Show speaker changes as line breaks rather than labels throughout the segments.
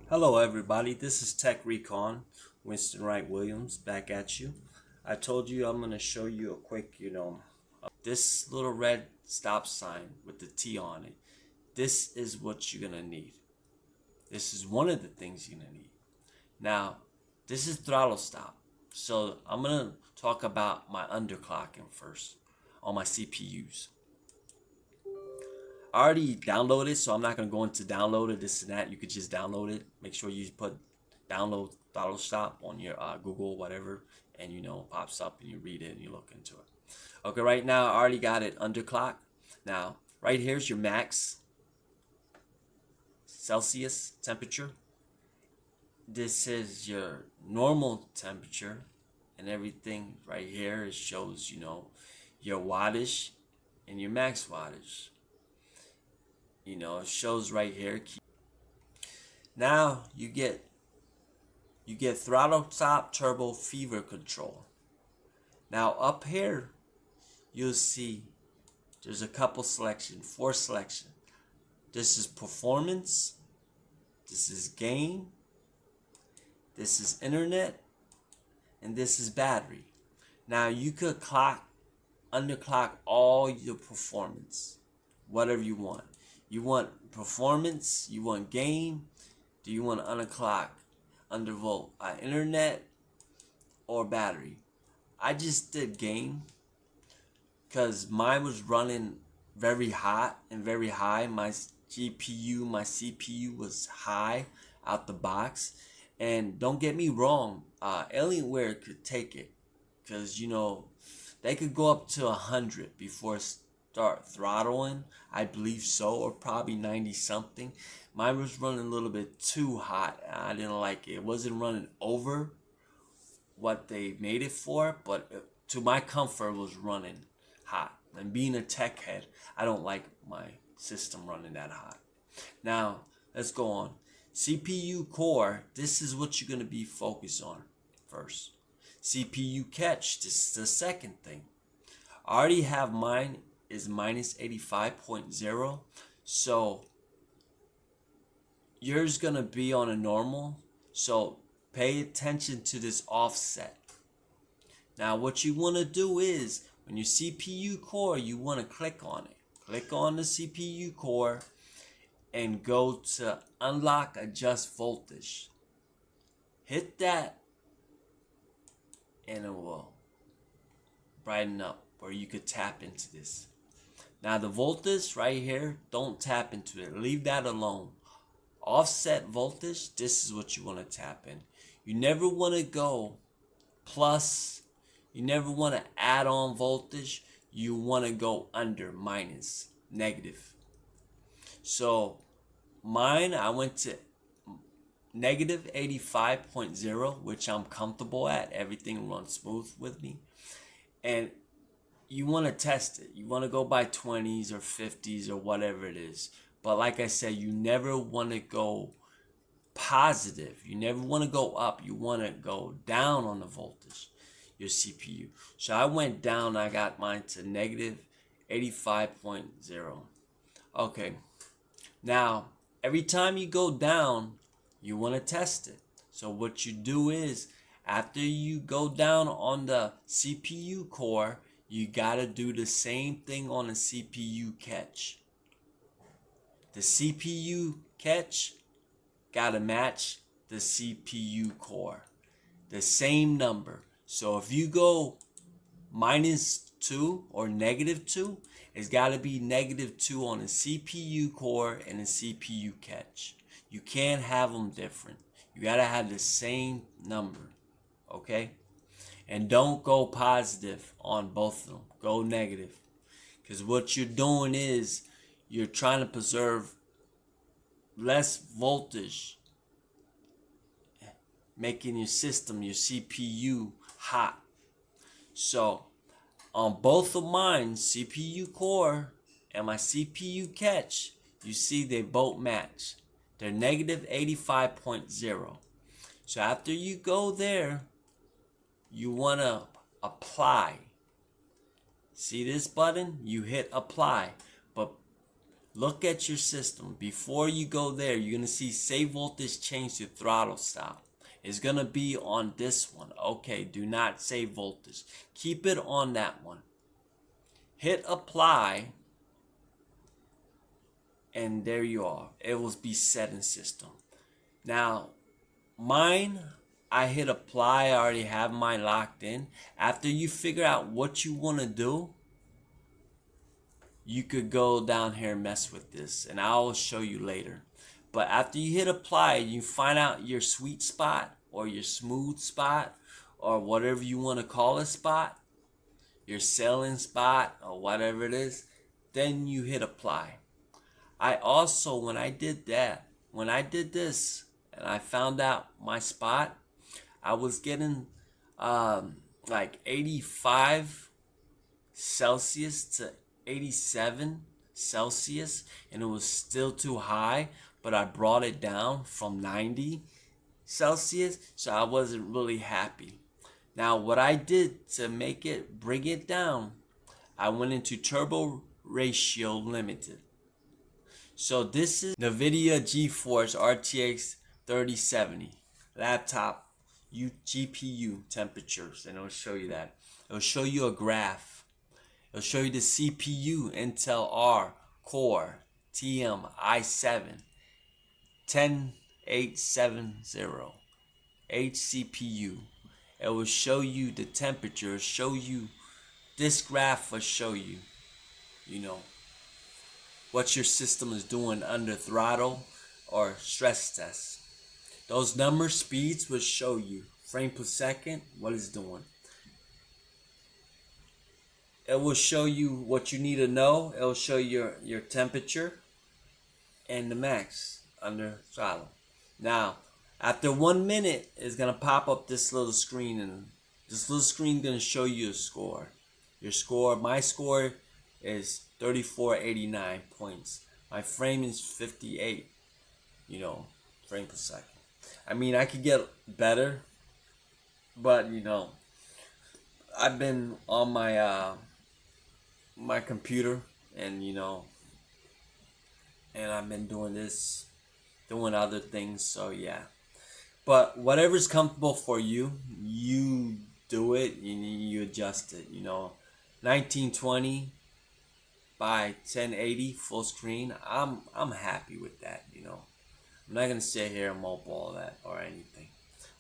Hello everybody, this is Tech Recon, Winston Wright Williams back at you. I told you I'm going to show you a quick, this little red stop sign with the T on it. This is what you're going to need. This is one of the things you're going to need. Now, this is throttle stop. So I'm going to talk about my underclocking first on my CPUs. I already downloaded, so I'm not going to go into download it, this and that. You could just download it. Make sure you put download throttle stop on your Google, whatever, and it pops up and you read it and you look into it. Okay, right now I already got it underclock. Now, right here's your max Celsius temperature. This is your normal temperature, and everything right here it shows, your wattage and your max wattage. It shows right here. Now you get throttle top turbo fever control. Now up here you'll see there's a couple selection, 4 selection. This is performance, this is gain, this is internet, and this is battery. Now you could underclock all your performance, whatever you want. You want performance, you want gain, do you want to underclock, undervolt, internet, or battery? I just did gain because mine was running very hot and very high. My GPU, my CPU was high out the box. And don't get me wrong, Alienware could take it because, they could go up to 100 before start throttling. I believe so, or probably 90 something. Mine was running a little bit too hot. I didn't like it. It wasn't running over what they made it for, but to my comfort, it was running hot. And being a tech head, I don't like my system running that hot. Now, let's go on. CPU core, this is what you're going to be focused on first. CPU catch, this is the second thing. I already have mine is minus 85.0, so yours gonna be on a normal, so pay attention to this offset. Now what you want to do is when your CPU core, you want to click on it, click on the CPU core and go to unlock adjust voltage, hit that, and it will brighten up, or you could tap into this. Now the voltage right here, don't tap into it. Leave that alone. Offset voltage, this is what you want to tap in. You never want to go plus. You never want to add on voltage. You want to go under, minus, negative. So mine, I went to negative 85.0, which I'm comfortable at. Everything runs smooth with me. And you want to test it. You want to go by 20s or 50s or whatever it is. But like I said, you never want to go positive. You never want to go up. You want to go down on the voltage, your CPU. So I went down. I got mine to negative 85.0. Okay. Now, every time you go down, you want to test it. So what you do is, after you go down on the CPU core, you gotta do the same thing on the CPU catch. The CPU catch gotta match the CPU core. The same number. So if you go -2 or -2, it's gotta be -2 on the CPU core and the CPU catch. You can't have them different. You gotta have the same number. Okay? And don't go positive on both of them. Go negative. Because what you're doing is you're trying to preserve less voltage, making your system, your CPU, hot. So on both of mine, CPU core and my CPU catch, you see they both match. They're negative 85.0. So after you go there, you want to apply. See this button? You hit apply. But look at your system. Before you go there, you're going to see save voltage change to throttle stop. It's going to be on this one. Okay, do not save voltage. Keep it on that one. Hit apply. And there you are. It will be set in system. Now, mine, I hit apply. I already have mine locked in. After you figure out what you want to do, you could go down here and mess with this, and I'll show you later. But after you hit apply, you find out your sweet spot or your smooth spot or whatever you want to call a spot, your selling spot or whatever it is, then you hit apply. I also, when I did this, and I found out my spot, I was getting like 85 Celsius to 87 Celsius, and it was still too high, but I brought it down from 90 Celsius, so I wasn't really happy. Now, what I did to bring it down, I went into turbo ratio limited. So this is NVIDIA GeForce RTX 3070 laptop GPU temperatures, and it'll show you that. It'll show you a graph. It'll show you the CPU, Intel R Core TM i7 10870 HCPU. It will show you the temperature. Show you this graph will show you, what your system is doing under throttle or stress test. Those number speeds will show you frame per second what it's doing. It will show you what you need to know. It will show your temperature and the max under throttle. Now, after 1 minute, it's gonna pop up this little screen, and this little screen gonna show you a score. Your score, my score is 3489 points. My frame is 58, frame per second. I mean, I could get better, but I've been on my my computer, and and I've been doing other things, so yeah. But whatever's comfortable for you, you do it, you adjust it, 1920 by 1080 full screen. I'm happy with that, I'm not gonna sit here and mope all that or anything.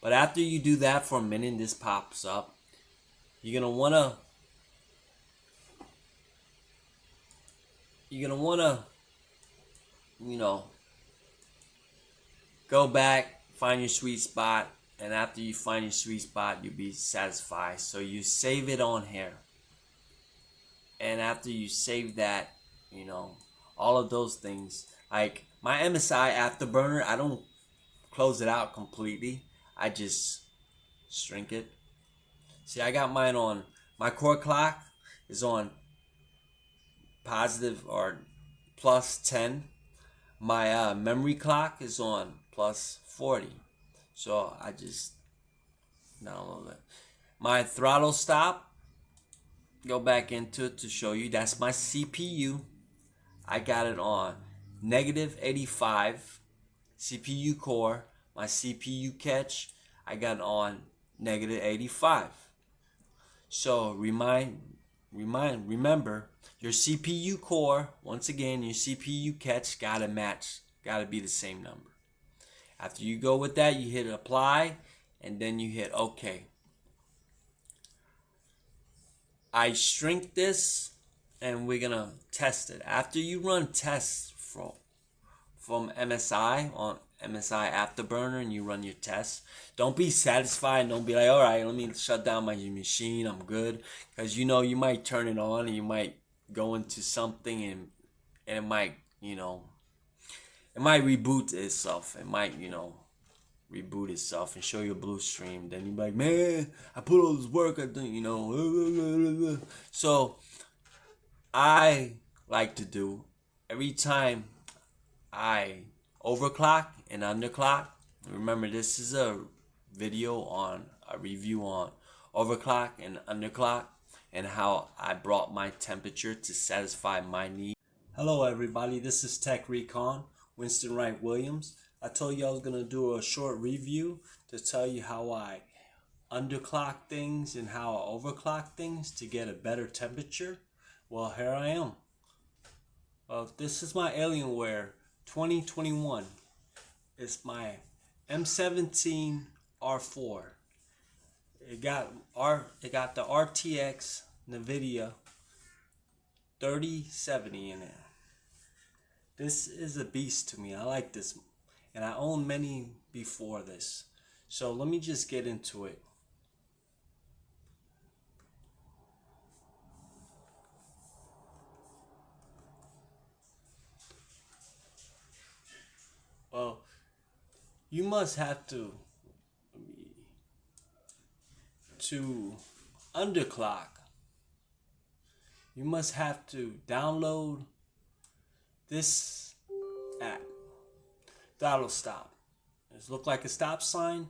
But after you do that for a minute and this pops up, you're gonna wanna go back, find your sweet spot, and after you find your sweet spot, you'll be satisfied. So you save it on here. And after you save that, all of those things, like my MSI afterburner, I don't close it out completely. I just shrink it. See, I got mine on, my core clock is on positive or plus 10. My memory clock is on plus 40. So I just download it. My throttle stop, go back into it to show you. That's my CPU. I got it on negative 85 CPU core. My CPU catch, I got it on negative 85. So remember your CPU core, once again, your CPU catch gotta match, gotta be the same number. After you go with that, you hit apply, and then you hit OK. I shrink this, and we're gonna test it. After you run tests from MSI on MSI Afterburner, and you run your tests, don't be satisfied. Don't be like, all right, let me shut down my machine, I'm good. Because you might turn it on, and you might go into something, and it might, it might reboot itself. It might, reboot itself and show you a blue stream. Then you're like, man, I put all this work, I think, So I like to do, every time I overclock and underclock, remember this is a video on a review on overclock and underclock and how I brought my temperature to satisfy my need. Hello everybody, this is Tech Recon, Winston Wright Williams. I told you I was going to do a short review to tell you how I underclock things and how I overclock things to get a better temperature. Well, here I am. This is my Alienware 2021. It's my m17 R4. It got the RTX NVIDIA 3070 in it. This is a beast to me. I like this, and I own many before this. So let me just get into it. Well, you must have to underclock. You must have to download this app, Throttle Stop. It looks like a stop sign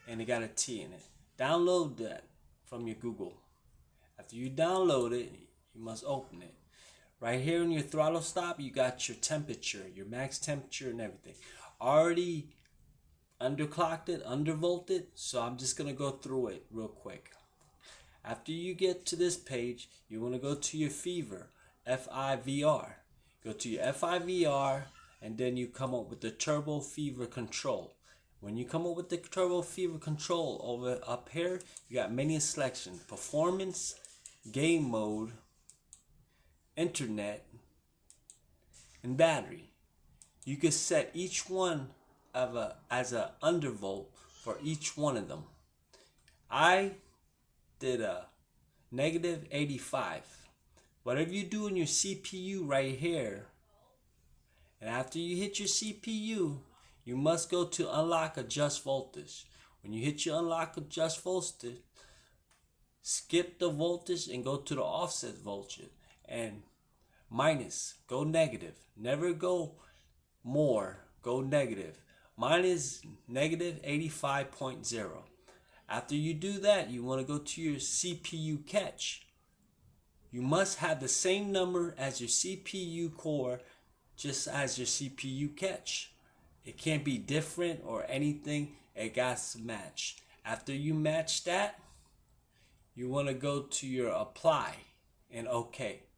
and it got a T in it. Download that from your Google. After you download it, you must open it. Right here in your throttle stop, you got your temperature, your max temperature and everything. Already underclocked it, undervolted, so I'm just going to go through it real quick. After you get to this page, you want to go to your FIVR, F-I-V-R. Go to your F-I-V-R, and then you come up with the Turbo FIVR control. When you come up with the Turbo FIVR control over up here, you got many selections: performance, game mode, internet, and battery. You can set each one as a undervolt for each one of them. I did a -85. Whatever you do in your CPU right here, and after you hit your CPU, you must go to unlock adjust voltage. When you hit your unlock adjust voltage, skip the voltage and go to the offset voltage, and minus, go negative. Never go more, go negative. Mine is -85.0. After you do that, you want to go to your CPU catch. You must have the same number as your CPU core, just as your CPU catch. It can't be different or anything. It got to match. After you match that, you want to go to your apply and OK.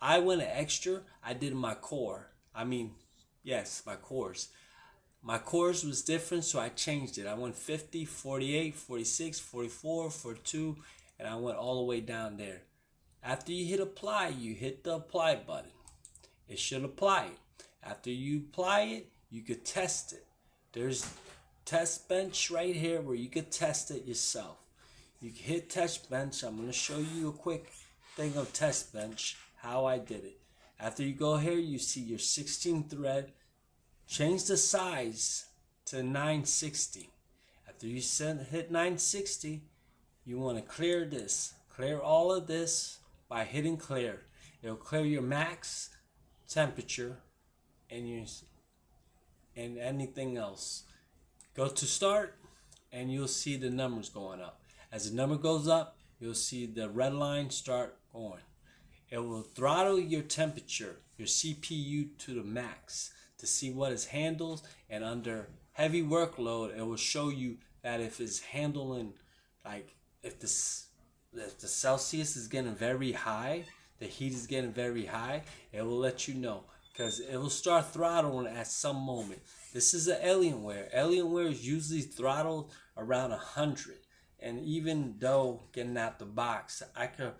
I went an extra. I did my core. My cores. My cores was different, so I changed it. I went 50, 48, 46, 44, 42, and I went all the way down there. After you hit apply, you hit the apply button. It should apply it. After you apply it, you could test it. There's test bench right here where you could test it yourself. You can hit test bench. I'm going to show you a quick thing of test bench, how I did it. After you go here, you see your 16 thread. Change the size to 960. After you hit 960, you want to clear this. Clear all of this by hitting clear. It'll clear your max temperature and anything else. Go to start and you'll see the numbers going up. As the number goes up, you'll see the red line start going. It will throttle your temperature, your CPU, to the max to see what is handled, and under heavy workload, it will show you that if it's handling, like if the Celsius is getting very high, the heat is getting very high, it will let you know, because it will start throttling at some moment. This is an Alienware. Alienware is usually throttled around 100, and even though getting out the box, I could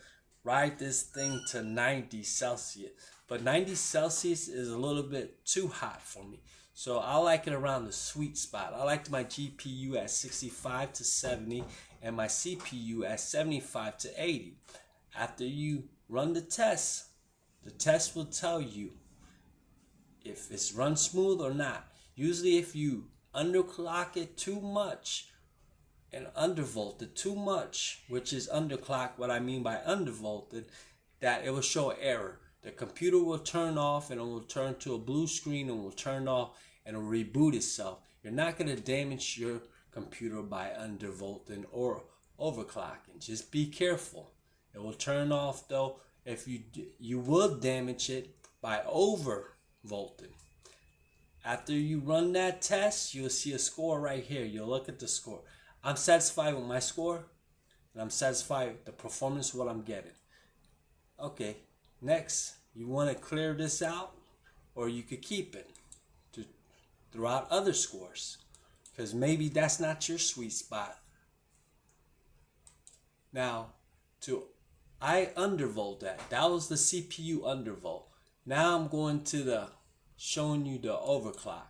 ride this thing to 90 Celsius. But 90 Celsius is a little bit too hot for me. So I like it around the sweet spot. I like my GPU at 65 to 70 and my CPU at 75 to 80. After you run the test will tell you if it's run smooth or not. Usually if you underclock it too much and undervolted too much, which is underclock, what I mean by undervolted, that it will show an error. The computer will turn off and it will turn to a blue screen and will turn off and it will reboot itself. You're not going to damage your computer by undervolting or overclocking. Just be careful. It will turn off though. If you will damage it by overvolting. After you run that test, you'll see a score right here. You'll look at the score. I'm satisfied with my score, and I'm satisfied with the performance of what I'm getting. Okay, next, you want to clear this out, or you could keep it throughout other scores, because maybe that's not your sweet spot. Now, I undervolt that. That was the CPU undervolt. Now I'm going to showing you the overclock.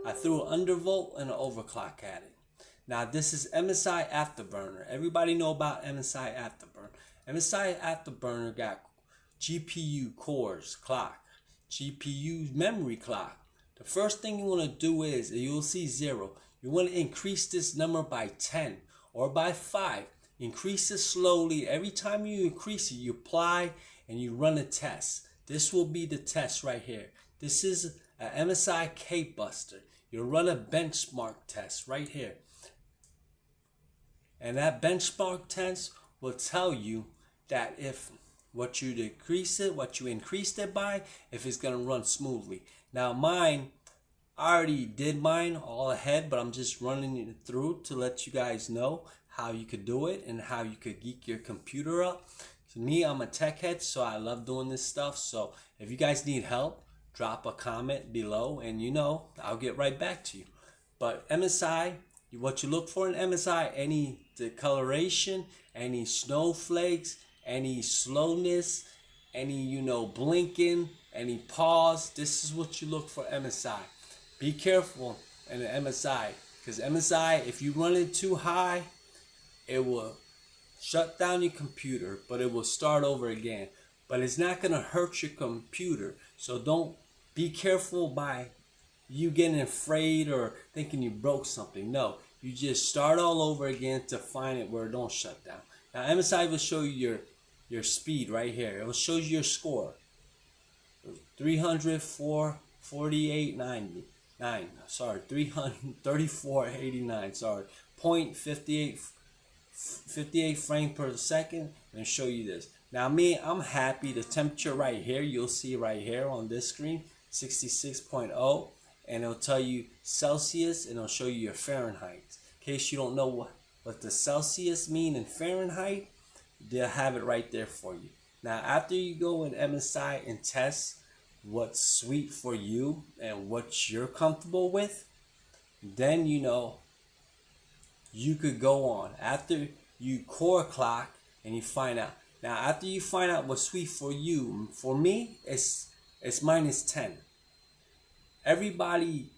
I threw an undervolt and an overclock at it. Now this is MSI Afterburner. Everybody know about MSI Afterburner. MSI Afterburner got GPU cores clock, GPU memory clock. The first thing you want to do is, you'll see 0. You want to increase this number by 10 or by 5. Increase it slowly. Every time you increase it, you apply and you run a test. This will be the test right here. This is an MSI K-Buster. You run a benchmark test right here. And that benchmark test will tell you that if what you decrease it, what you increased it by, if it's going to run smoothly. Now mine, I already did mine all ahead, but I'm just running it through to let you guys know how you could do it and how you could geek your computer up. To me, I'm a tech head, so I love doing this stuff. So if you guys need help, drop a comment below and I'll get right back to you. But MSI, what you look for in MSI, any discoloration, any snowflakes, any slowness, any blinking, any pause, this is what you look for MSI. Be careful in the MSI, because MSI, if you run it too high, it will shut down your computer, but it will start over again. But it's not going to hurt your computer. So don't be careful by you getting afraid or thinking you broke something. No, you just start all over again to find it where it don't shut down. Now MSI will show you your speed right here. It will show you your score. 304, 48, 99. Sorry, 334.89. Sorry, 0.58 frame per second. And show you this. Now me, I'm happy. The temperature right here, you'll see right here on this screen, 66.0, and it'll tell you Celsius, and it'll show you your Fahrenheit. In case you don't know what the Celsius mean in Fahrenheit, they'll have it right there for you. Now after you go in MSI and test what's sweet for you and what you're comfortable with, then you could go on. After you core clock and you find out. Now after you find out what's sweet for you, for me, it's -10. Everybody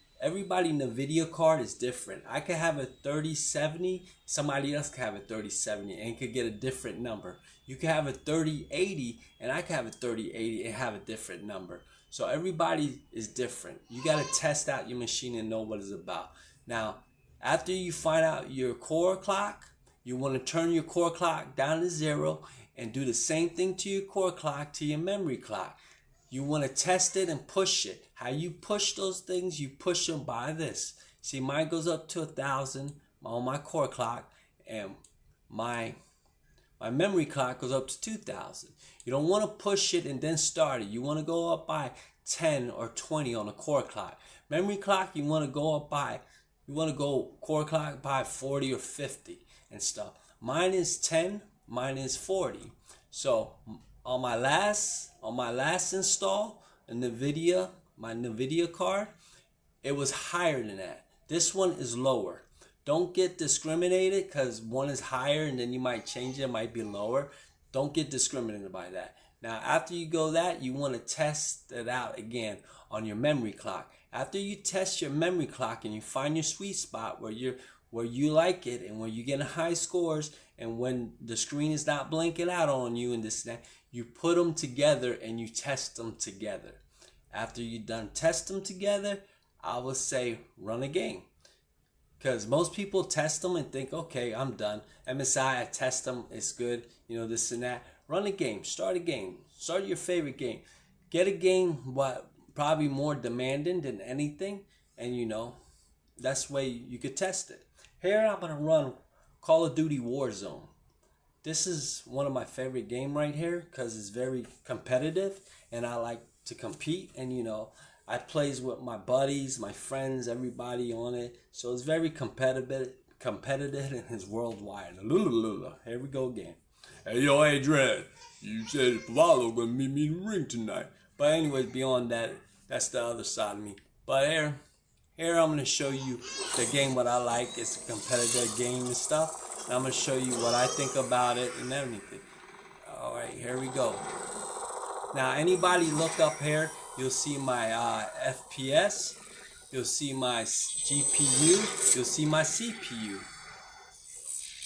in the video card is different. I could have a 3070, somebody else could have a 3070 and could get a different number. You could have a 3080 and I could have a 3080 and have a different number. So everybody is different. You got to test out your machine and know what it's about. Now, after you find out your core clock, you want to turn your core clock down to 0 and do the same thing to your core clock, to your memory clock. You want to test it and push it. How you push those things, you push them by this. See, mine goes up to 1,000 on my core clock, and my memory clock goes up to 2,000. You don't want to push it and then start it. You want to go up by 10 or 20 on the core clock. Memory clock, you want to go core clock by 40 or 50 and stuff. Mine is 10, mine is 40. So on my last install in NVIDIA, my NVIDIA card, it was higher than that. This one is lower. Don't get discriminated because one is higher and then you might change it, it might be lower. Don't get discriminated by that. Now after you go that, you want to test it out again on your memory clock. After you test your memory clock and you find your sweet spot where you like it and where you're getting high scores and when the screen is not blinking out on you and this and that, you put them together and you test them together. After you're done test them together, I would say run a game. Because most people test them and think, okay, I'm done. MSI, I test them, it's good, this and that. Run a game, start a game, start your favorite game. Get a game probably more demanding than anything, and that's the way you could test it. Here I'm going to run Call of Duty Warzone. This is one of my favorite games right here because it's very competitive and I like to compete, and you know, I plays with my buddies, my friends, everybody on it. So it's very competitive, and it's worldwide. Here we go again. Hey yo, Adrian, you said Pavalo gonna meet me in the ring tonight. But anyways, beyond that, that's the other side of me. But here I'm gonna show you the game, what I like. It's a competitive game and stuff. And I'm gonna show you what I think about it and everything. All right, here we go. Now, anybody look up here, you'll see my FPS, you'll see my GPU, you'll see my CPU.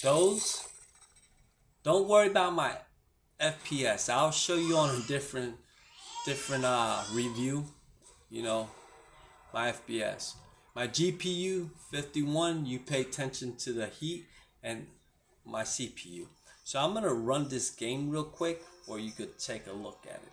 Those, don't worry about my FPS. I'll show you on a different review, you know, my FPS. My GPU 51, you pay attention to the heat, and my CPU. So I'm gonna run this game real quick, or you could take a look at it.